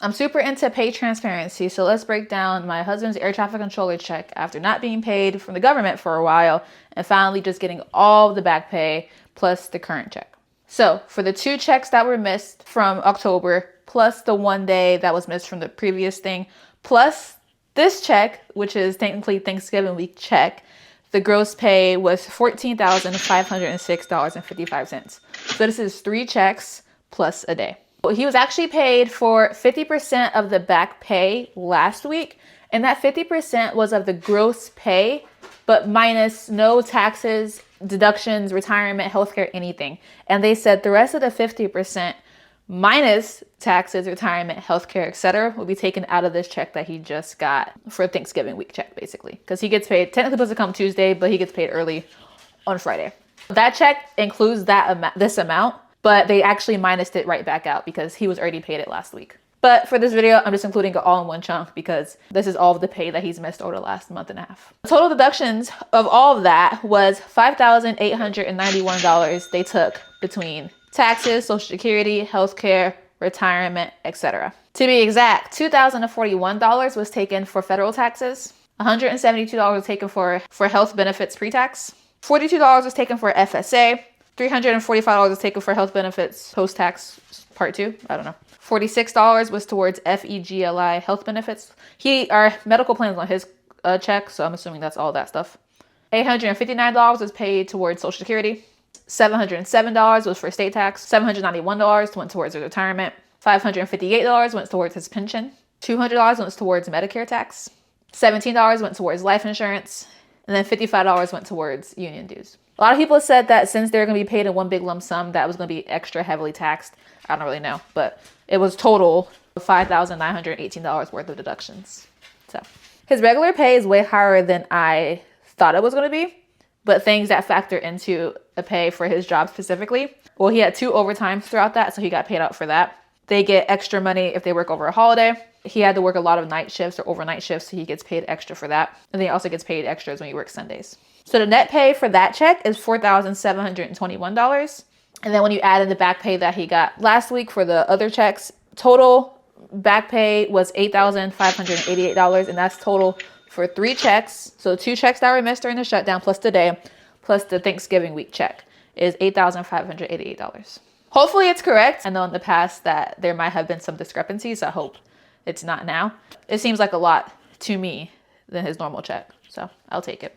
I'm super into pay transparency, so let's break down my husband's air traffic controller check after not being paid from the government for a while and finally just getting all the back pay plus the current check. So for the 2 checks that were missed from October, plus the 1 day that was missed from the previous thing, plus this check, which is technically Thanksgiving week check, the gross pay was $14,506.55. So this is 3 checks plus a day. He was actually paid for 50% of the back pay last week, and that 50% was of the gross pay, but minus no taxes, deductions, retirement, healthcare, anything. And they said the rest of the 50% minus taxes, retirement, healthcare, etc., will be taken out of this check that he just got for Thanksgiving week check, basically. Because he gets paid, technically supposed to come Tuesday, but he gets paid early on Friday. That check includes this amount, but they actually minused it right back out because he was already paid it last week. But for this video, I'm just including it all in one chunk because this is all of the pay that he's missed over the last month and a half. Total deductions of all of that was $5,891 they took between taxes, Social Security, healthcare, retirement, etc. To be exact, $2,041 was taken for federal taxes, $172 was taken for health benefits pre-tax, $42 was taken for FSA, $345 was taken for health benefits post-tax part 2. I don't know. $46 was towards FEGLI health benefits. Our medical plans on his check, so I'm assuming that's all that stuff. $859 was paid towards Social Security. $707 was for state tax. $791 went towards his retirement. $558 went towards his pension. $200 went towards Medicare tax. $17 went towards life insurance. And then $55 went towards union dues. A lot of people said that since they're going to be paid in one big lump sum, that was going to be extra heavily taxed. I don't really know, but it was total $5,918 worth of deductions. So his regular pay is way higher than I thought it was going to be, but things that factor into the pay for his job specifically. Well, he had 2 overtimes throughout that, so he got paid out for that. They get extra money if they work over a holiday. He had to work a lot of night shifts or overnight shifts, so he gets paid extra for that. And then he also gets paid extras when he works Sundays. So the net pay for that check is $4,721. And then when you add in the back pay that he got last week for the other checks, total back pay was $8,588. And that's total for 3 checks. So 2 checks that were missed during the shutdown plus today, plus the Thanksgiving week check is $8,588. Hopefully it's correct. I know in the past that there might have been some discrepancies. I hope it's not now. It seems like a lot to me than his normal check. So I'll take it.